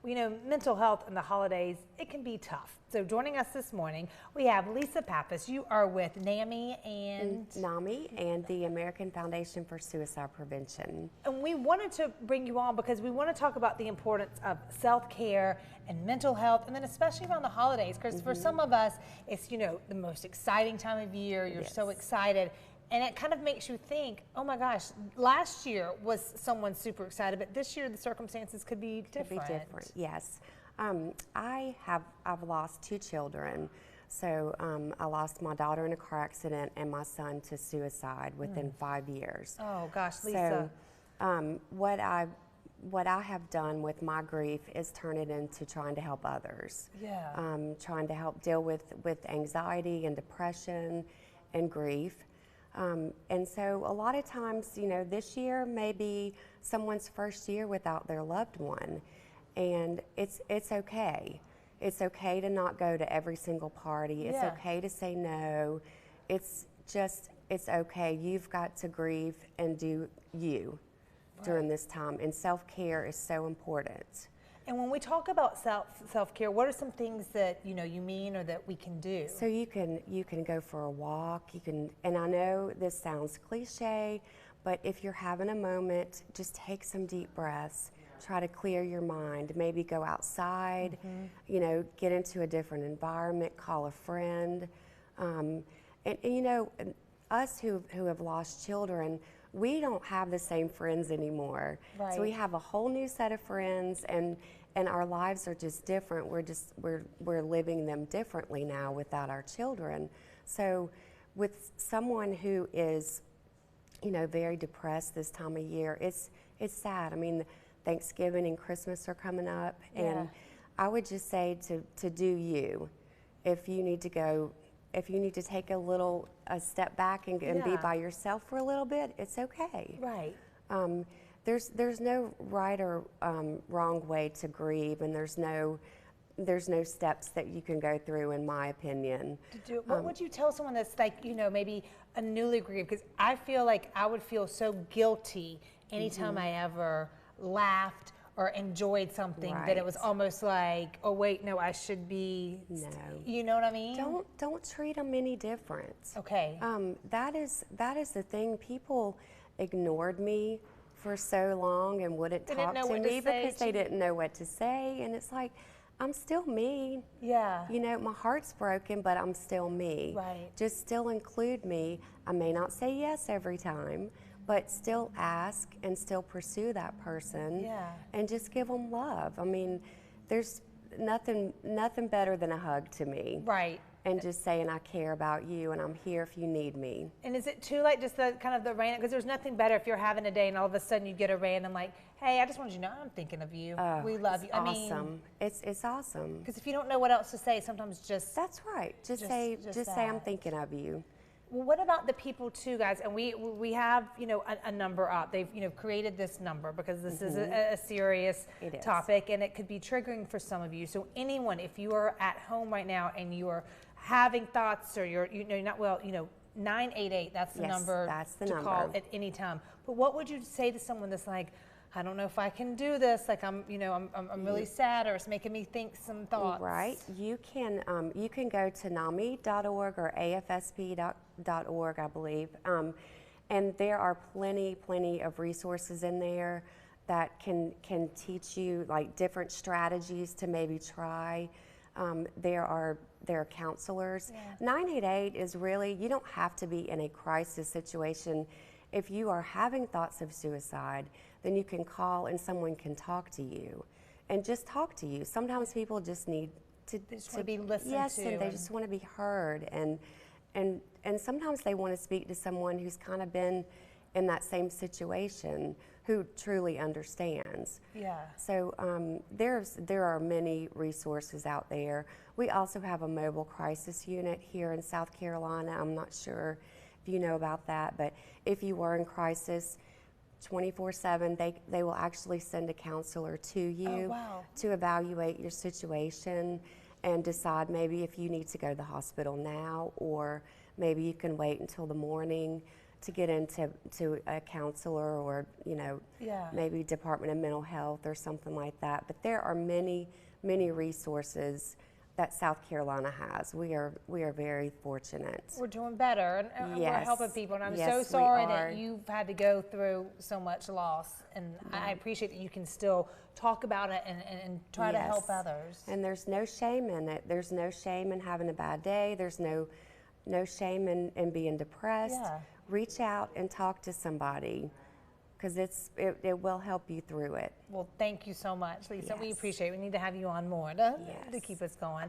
mental health in the holidays, it can be tough. So joining us this morning, we have Lisa Pappas. You are with NAMI and the American Foundation for Suicide Prevention. And we wanted to bring you on because we want to talk about the importance of self-care and mental health, and then especially around the holidays, because for some of us, it's, the most exciting time of year. You're so excited. And it kind of makes you think, oh my gosh, last year was someone super excited, but this year the circumstances could be different. Could be different, yes. I've lost 2 children. So I lost my daughter in a car accident and my son to suicide within 5 years. Oh gosh, Lisa. So what I have done with my grief is turn it into trying to help others. Yeah. Trying to help deal with anxiety and depression and grief. And so a lot of times, this year may be someone's first year without their loved one, and it's okay. It's okay to not go to every single party. It's okay to say no. It's okay. You've got to grieve and do you during this time, and self-care is so important. And when we talk about self-care, what are some things that you mean or that we can do? So you can go for a walk. And I know this sounds cliche, but if you're having a moment, just take some deep breaths. Try to clear your mind. Maybe go outside. Get into a different environment. Call a friend. And us who have lost children, we don't have the same friends anymore. Right. So we have a whole new set of friends, and our lives are just different. We're living them differently now without our children. So with someone who is, very depressed this time of year, it's sad. I mean, Thanksgiving and Christmas are coming up, and I would just say to do you. If you need to take a step back and be by yourself for a little bit, it's okay. Right. There's no right or wrong way to grieve, and there's no steps that you can go through, in my opinion. What would you tell someone that's like, maybe a newly grieved? Because I feel like I would feel so guilty anytime I ever laughed or enjoyed something that it was almost like, oh wait, no, I should be. No. You know what I mean? Don't treat them any different. Okay. That is the thing. People ignored me for so long and wouldn't talk to me because they didn't know what to say. And it's like, I'm still me. Yeah. My heart's broken, but I'm still me. Right. Just still include me. I may not say yes every time, but still ask and still pursue that person. Yeah. And just give them love. I mean, there's nothing better than a hug to me. Right. And just saying, I care about you and I'm here if you need me. And is it too late, just the random, because there's nothing better if you're having a day and all of a sudden you get a random like, hey, I just wanted you to know I'm thinking of you. We love you. Awesome. It's awesome. Because if you don't know what else to say, sometimes just. That's right. Just say I'm thinking of you. Well, what about the people too, guys? And we have, a number up. They've, created this number because this is a serious topic, and it could be triggering for some of you. So anyone, if you are at home right now and you are having thoughts or you're not well, 988, that's the number to call at any time. But what would you say to someone that's like, I don't know if I can do this, like I'm really sad, or it's making me think some thoughts. Right. You can go to NAMI.org or AFSP.org, I believe, and there are plenty of resources in there that can teach you like different strategies to maybe try. There are counselors. 988 is really, you don't have to be in a crisis situation. If you are having thoughts of suicide, then you can call and someone can talk to you and just talk to you. Sometimes people just need to be listened to. Yes, and they just want to be heard. And sometimes they want to speak to someone who's kind of been in that same situation, who truly understands. Yeah. So there are many resources out there. We also have a mobile crisis unit here in South Carolina. I'm not sure if you know about that, but if you were in crisis, 24/7, they will actually send a counselor to you to evaluate your situation and decide maybe if you need to go to the hospital now, or maybe you can wait until the morning. to get into a counselor or, Yeah. maybe Department of Mental Health or something like that. But there are many, many resources that South Carolina has. We are very fortunate. We're doing better, and we're Yes. helping people. And I'm Yes, so we sorry are. that you've had to go through so much loss. And I appreciate that you can still talk about it and try to help Yes. others. And there's no shame in it. There's no shame in having a bad day. There's no shame in being depressed. Yeah. Reach out and talk to somebody, because it will help you through it. Well, thank you so much, Lisa. We Yes. appreciate it. We need to have you on more to Yes. keep us going.